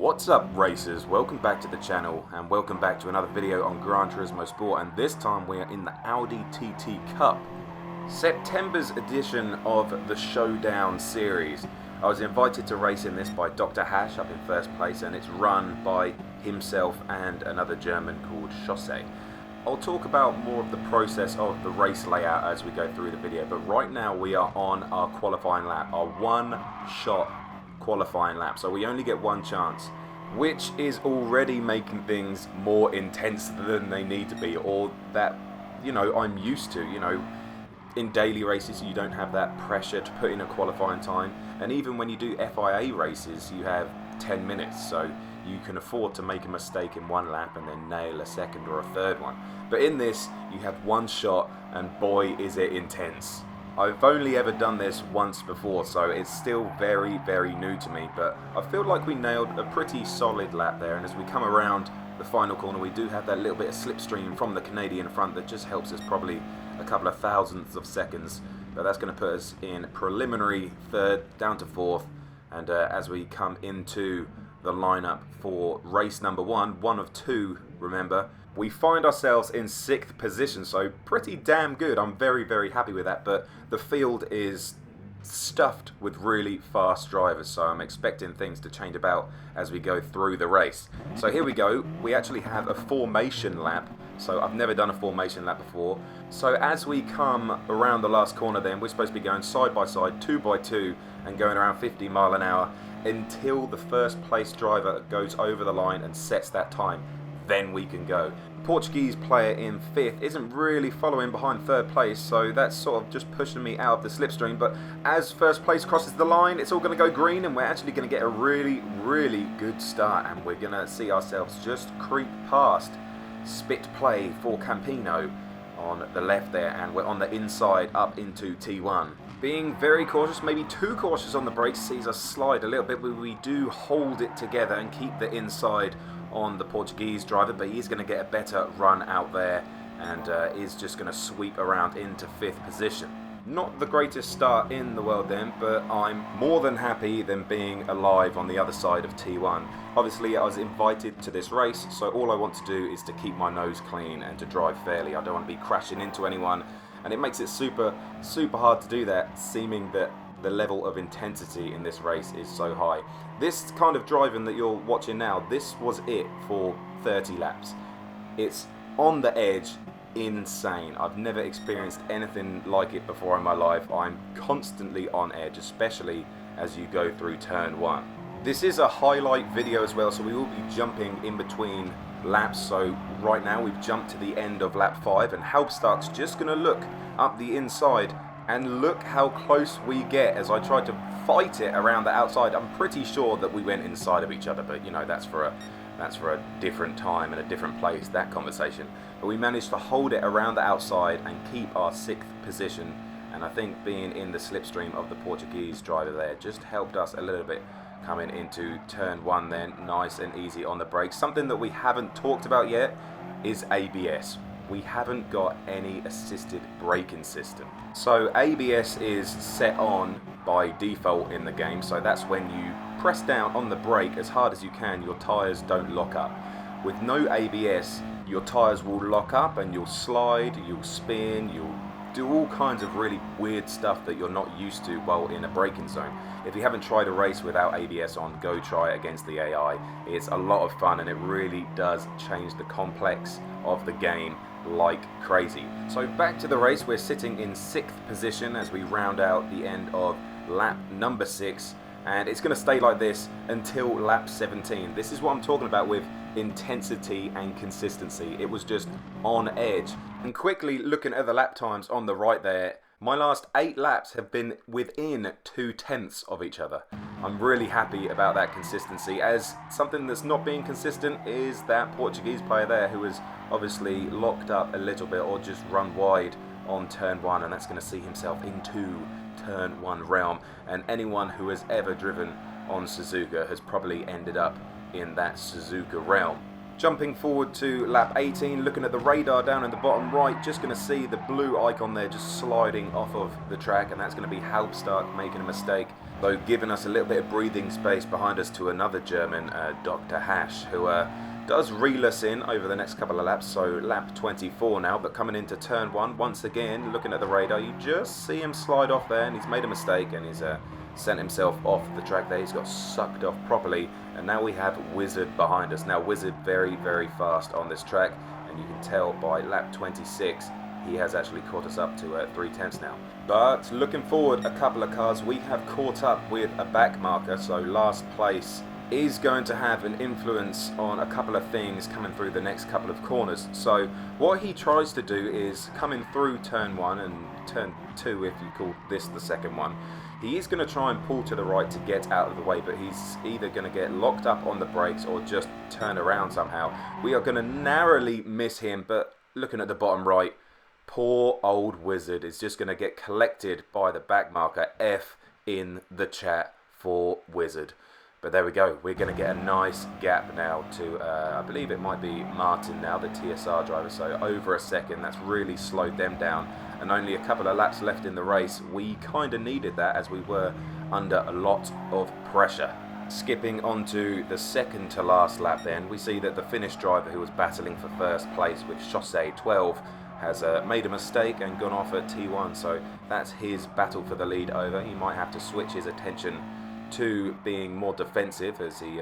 What's up, racers? Welcome back to the channel and welcome back to another video on Gran Turismo Sport, and this time we are in the Audi TT Cup, September's edition of the Showdown series. I was invited to race in this by DR.Hash up in first place, and it's run by himself and another German called Chaussee. I'll talk about more of the process of the race layout as we go through the video, but right now we are on our qualifying lap, our one-shot qualifying lap, so we only get one chance, which is already making things more intense than they need to be, or that, you know, I'm used to. You know, in daily races you don't have that pressure to put in a qualifying time, and even when you do FIA races you have 10 minutes, so you can afford to make a mistake in one lap and then nail a second or a third one. But in this you have one shot, and boy is it intense. I've only ever done this once before, so it's still very, very new to me, but I feel like we nailed a pretty solid lap there, and as we come around the final corner we do have that little bit of slipstream from the Canadian front that just helps us probably a couple of thousandths of seconds, but that's going to put us in preliminary third down to fourth, and as we come into the lineup for race number one of two, remember, we find ourselves in 6th position, so pretty damn good. I'm very, very happy with that, but the field is stuffed with really fast drivers, so I'm expecting things to change about as we go through the race. So here we go. We actually have a formation lap, so I've never done a formation lap before. So as we come around the last corner then, we're supposed to be going side by side, 2 by 2, and going around 50 miles an hour until the first place driver goes over the line and sets that time. Then we can go. Portuguese player in 5th isn't really following behind 3rd place, so that's sort of just pushing me out of the slipstream, but as 1st place crosses the line it's all going to go green, and we're actually going to get a really, really good start, and we're going to see ourselves just creep past Spit Play for Campino on the left there, and we're on the inside up into T1. Being very cautious, maybe too cautious on the brakes, sees us slide a little bit, but we do hold it together and keep the inside on the Portuguese driver, but he's going to get a better run out there and is just going to sweep around into 5th position. Not the greatest start in the world then, but I'm more than happy than being alive on the other side of T1. Obviously I was invited to this race, so all I want to do is to keep my nose clean and to drive fairly. I don't want to be crashing into anyone, and it makes it super hard to do that, seeming that the level of intensity in this race is so high. This kind of driving that you're watching now, this was it for 30 laps. It's on the edge, insane. I've never experienced anything like it before in my life. I'm constantly on edge, especially as you go through turn 1. This is a highlight video as well, so we will be jumping in between laps. So right now we've jumped to the end of lap 5, and Halbstadt's just going to look up the inside, and look how close we get as I tried to fight it around the outside. I'm pretty sure that we went inside of each other, but you know, that's for a different time and a different place, that conversation. But we managed to hold it around the outside and keep our 6th position, and I think being in the slipstream of the Portuguese driver there just helped us a little bit coming into turn 1 then, nice and easy on the brakes. Something that we haven't talked about yet is ABS. We haven't got any assisted braking system. So ABS is set on by default in the game, so that's when you press down on the brake as hard as you can, your tyres don't lock up. With no ABS, your tyres will lock up and you'll slide, you'll spin, you'll do all kinds of really weird stuff that you're not used to while in a braking zone. If you haven't tried a race without ABS on, go try it against the AI. It's a lot of fun, and it really does change the complex of the game like crazy. So back to the race, we're sitting in 6th position as we round out the end of lap number 6, and it's going to stay like this until lap 17. This is what I'm talking about with intensity and consistency. It was just on edge. And quickly looking at the lap times on the right there, my last 8 laps have been within 2/10 of each other. I'm really happy about that consistency, as something that's not being consistent is that Portuguese player there who has obviously locked up a little bit or just run wide on turn 1, and that's going to see himself into turn 1 realm, and anyone who has ever driven on Suzuka has probably ended up in that Suzuka realm. Jumping forward to lap 18, looking at the radar down in the bottom right, just going to see the blue icon there just sliding off of the track, and that's going to be Halbstadt making a mistake though giving us a little bit of breathing space behind us to another German, DR.Hash, who does reel us in over the next couple of laps, so lap 24 now, but coming into turn 1, once again, looking at the radar, you just see him slide off there, and he's made a mistake, and he's sent himself off the track there. He's got sucked off properly, and now we have BonkerS behind us. Now BonkerS very, very fast on this track, and you can tell by lap 26, he has actually caught us up to 3/10 now. But looking forward a couple of cars, we have caught up with a back marker, so last place is going to have an influence on a couple of things coming through the next couple of corners. So what he tries to do is coming through turn 1 and turn 2, if you call this the second one, he is going to try and pull to the right to get out of the way, but he's either going to get locked up on the brakes or just turn around somehow. We are going to narrowly miss him, but looking at the bottom right, poor old BonkerS is just going to get collected by the back marker. F in the chat for BonkerS. But there we go, we're going to get a nice gap now to, I believe it might be Martin now, the TSR driver, so over a second. That's really slowed them down, and only a couple of laps left in the race. We kind of needed that as we were under a lot of pressure. Skipping on to the second to last lap then, we see that the Finnish driver who was battling for first place with Chaussee 12 has made a mistake and gone off at T1, so that's his battle for the lead over. He might have to switch his attention to being more defensive, as he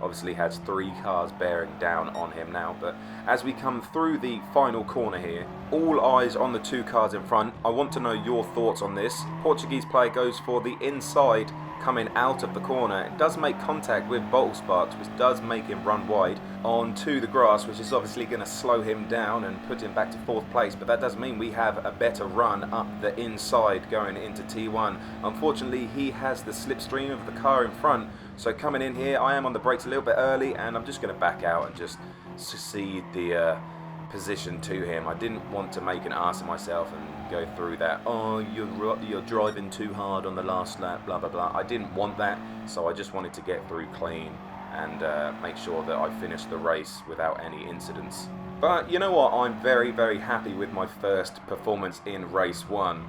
obviously has 3 cars bearing down on him now. But as we come through the final corner here, all eyes on the 2 cars in front. I want to know your thoughts on this. Portuguese player goes for the inside coming out of the corner. It does make contact with Volksparks, which does make him run wide onto the grass, which is obviously going to slow him down and put him back to 4th place, but that does mean we have a better run up the inside going into T1. Unfortunately, he has the slipstream of the car in front, so coming in here, I am on the brakes a little bit early, and I'm just going to back out and just cede the position to him. I didn't want to make an ass of myself and go through that, oh, you're driving too hard on the last lap, blah blah blah. I didn't want that, so I just wanted to get through clean and make sure that I finished the race without any incidents. But you know what, I'm very, very happy with my first performance in race 1.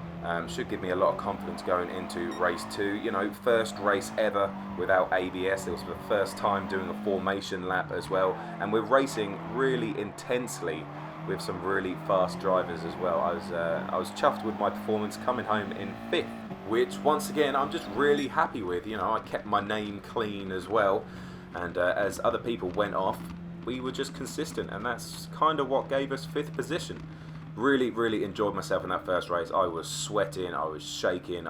Should give me a lot of confidence going into race 2. You know, first race ever without ABS. It was the first time doing a formation lap as well, and we're racing really intensely with some really fast drivers as well. I was chuffed with my performance coming home in 5th, which once again I'm just really happy with. You know, I kept my name clean as well, and as other people went off, we were just consistent, and that's kind of what gave us 5th position. Really, really enjoyed myself in that first race. I was sweating, I was shaking,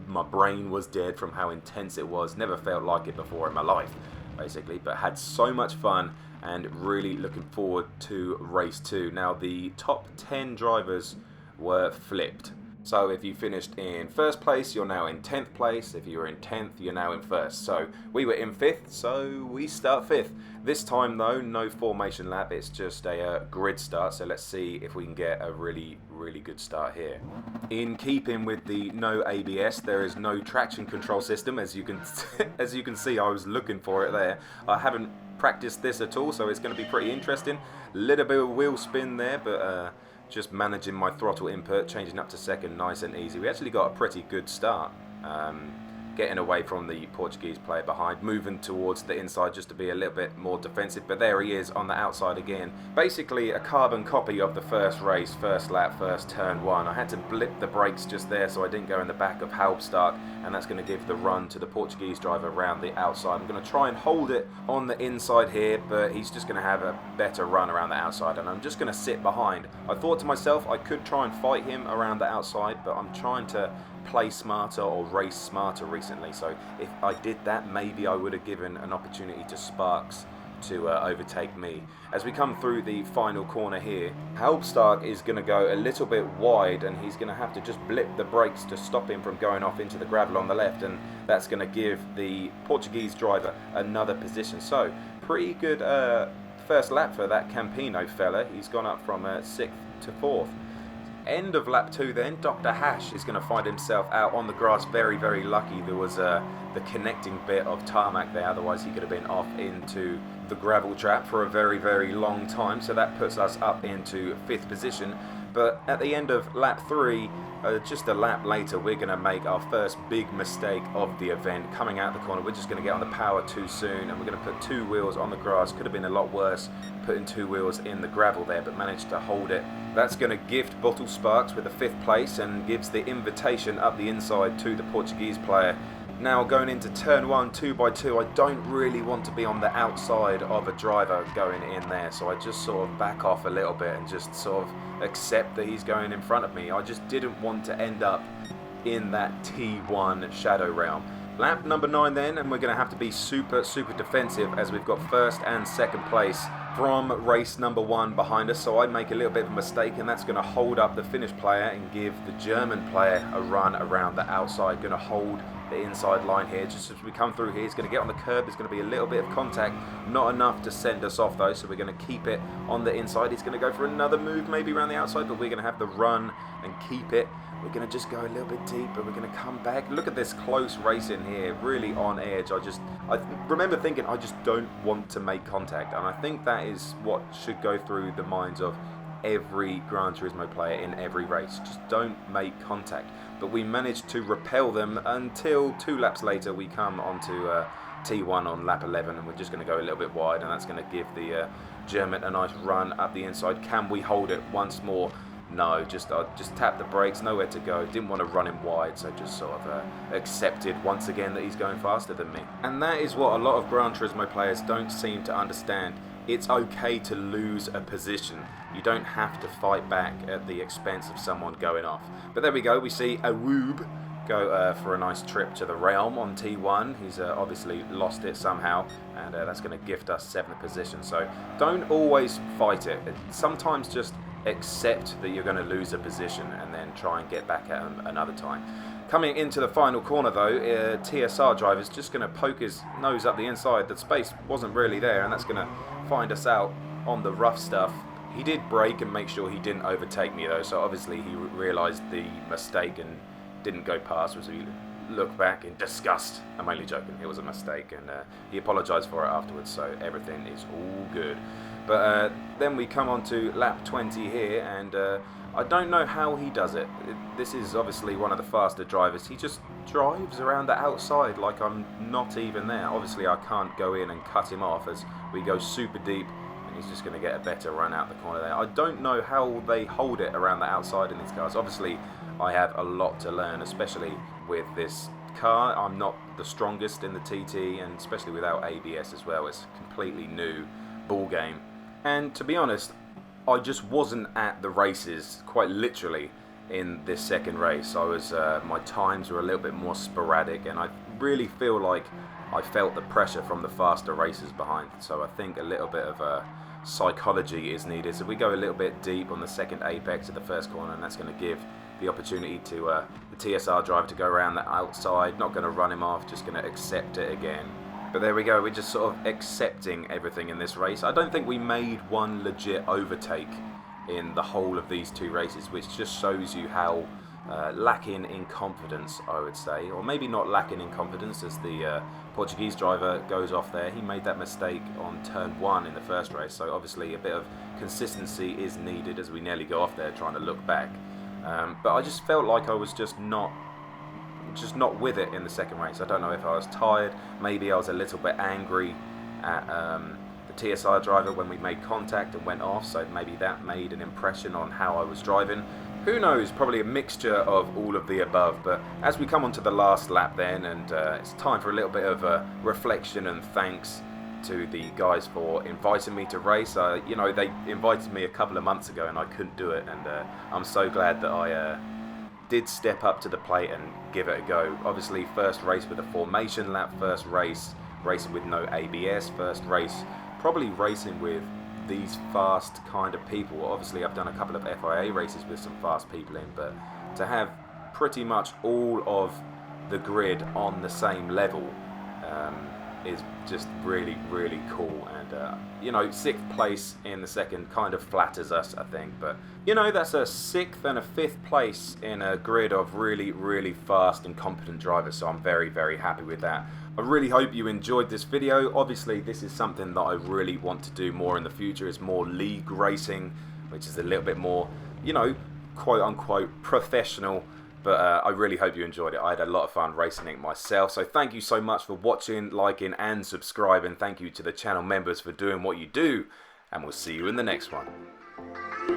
my brain was dead from how intense it was. Never felt like it before in my life, basically, but had so much fun and really looking forward to race 2. Now, the top 10 drivers were flipped. So if you finished in 1st place, you're now in 10th place. If you were in 10th, you're now in 1st. So we were in 5th, so we start 5th. This time though, no formation lap, it's just a grid start. So let's see if we can get a really, really good start here. In keeping with the no ABS, there is no traction control system. As you can see, I was looking for it there. I haven't practiced this at all, so it's going to be pretty interesting. Little bit of wheel spin there, but just managing my throttle input, changing up to 2nd, nice and easy. We actually got a pretty good start, getting away from the Portuguese player behind, moving towards the inside just to be a little bit more defensive, but there he is on the outside again. Basically a carbon copy of the first race, first lap, first turn 1. I had to blip the brakes just there so I didn't go in the back of Halbstark, and that's going to give the run to the Portuguese driver around the outside. I'm going to try and hold it on the inside here, but he's just going to have a better run around the outside, and I'm just going to sit behind. I thought to myself I could try and fight him around the outside, but I'm trying to play smarter or race smarter recently, so if I did that, maybe I would have given an opportunity to Sparks to overtake me. As we come through the final corner here, Halbstark is going to go a little bit wide, and he's going to have to just blip the brakes to stop him from going off into the gravel on the left, and that's going to give the Portuguese driver another position. So pretty good first lap for that Campino fella. He's gone up from 6th to 4th. End of lap 2 then, DR.Hash is going to find himself out on the grass. Very, very lucky there was the connecting bit of tarmac there, otherwise he could have been off into the gravel trap for a very, very long time. So that puts us up into 5th position. But at the end of lap 3, just a lap later, we're going to make our first big mistake of the event. Coming out the corner, we're just going to get on the power too soon, and we're going to put 2 wheels on the grass. Could have been a lot worse putting 2 wheels in the gravel there, but managed to hold it. That's going to gift Bottle Sparks with a 5th place and gives the invitation up the inside to the Portuguese player. Now going into turn 1, 2x2, I don't really want to be on the outside of a driver going in there, so I just sort of back off a little bit and just sort of accept that he's going in front of me. I just didn't want to end up in that T1 shadow realm. Lap number 9 then, and we're going to have to be super defensive as we've got 1st and 2nd place from race number 1 behind us, so I make a little bit of a mistake, and that's going to hold up the Finnish player and give the German player a run around the outside. Going to hold the inside line here. Just as we come through here, he's going to get on the curb. There's going to be a little bit of contact, not enough to send us off though, so we're going to keep it on the inside. He's going to go for another move maybe around the outside, but we're going to have the run and keep it. We're going to just go a little bit deeper. We're going to come back. Look at this close racing here, really on edge. I remember thinking I just don't want to make contact, and I think that is what should go through the minds of every Gran Turismo player in every race. Just don't make contact. But we managed to repel them until 2 laps later we come onto T1 on lap 11, and we're just going to go a little bit wide, and that's going to give the German a nice run up the inside. Can we hold it once more? No, just tapped the brakes, nowhere to go. Didn't want to run him wide, so just sort of accepted once again that he's going faster than me. And that is what a lot of Gran Turismo players don't seem to understand. It's okay to lose a position. You don't have to fight back at the expense of someone going off. But there we go, we see Awoob go for a nice trip to the realm on T1. He's obviously lost it somehow, and that's going to gift us 7th position. So don't always fight it. Sometimes just accept that you're going to lose a position and then try and get back at him another time. Coming into the final corner though, TSR driver's just going to poke his nose up the inside. The space wasn't really there, and that's going to find us out on the rough stuff. He did brake and make sure he didn't overtake me though, so obviously he realised the mistake and didn't go past. So he looked back in disgust. I'm only joking, it was a mistake, and he apologised for it afterwards, so everything is all good. But then we come on to lap 20 here, and I don't know how he does it. This is obviously one of the faster drivers. He just drives around the outside like I'm not even there. Obviously I can't go in and cut him off as we go super deep, and he's just going to get a better run out the corner there. I don't know how they hold it around the outside in these cars. Obviously I have a lot to learn, especially with this car. I'm not the strongest in the TT, and especially without ABS as well. It's a completely new ball game. And to be honest, I just wasn't at the races, quite literally, in this second race. I was, my times were a little bit more sporadic, and I really feel like I felt the pressure from the faster racers behind. So I think a little bit of psychology is needed. So we go a little bit deep on the second apex of the first corner, and that's going to give the opportunity to the TSR driver to go around the outside. Not going to run him off, just going to accept it again. But there we go, we're just sort of accepting everything in this race. I don't think we made one legit overtake in the whole of these 2 races, which just shows you how lacking in confidence, I would say. Or maybe not lacking in confidence, as the Portuguese driver goes off there. He made that mistake on turn 1 in the first race, so obviously a bit of consistency is needed as we nearly go off there trying to look back. But I just felt like I was just not with it in the second race. I don't know if I was tired, maybe I was a little bit angry at the TSR driver when we made contact and went off, so maybe that made an impression on how I was driving. Who knows, probably a mixture of all of the above. But as we come on to the last lap then, and it's time for a little bit of reflection and thanks to the guys for inviting me to race. You know, they invited me a couple of months ago and I couldn't do it, and I'm so glad that I did step up to the plate and give it a go. Obviously first race with a formation lap, first race racing with no ABS, first race probably racing with these fast kind of people. Obviously I've done a couple of FIA races with some fast people in, but to have pretty much all of the grid on the same level is just really cool. And you know, 6th place in the second kind of flatters us, I think, but you know, that's a 6th and a 5th place in a grid of really fast and competent drivers, so I'm very happy with that. I really hope you enjoyed this video. Obviously this is something that I really want to do more in the future, is more league racing. which is a little bit more, you know, quote unquote professional. But I really hope you enjoyed it. I had a lot of fun racing it myself. So thank you so much for watching, liking and subscribing. Thank you to the channel members for doing what you do. And we'll see you in the next one.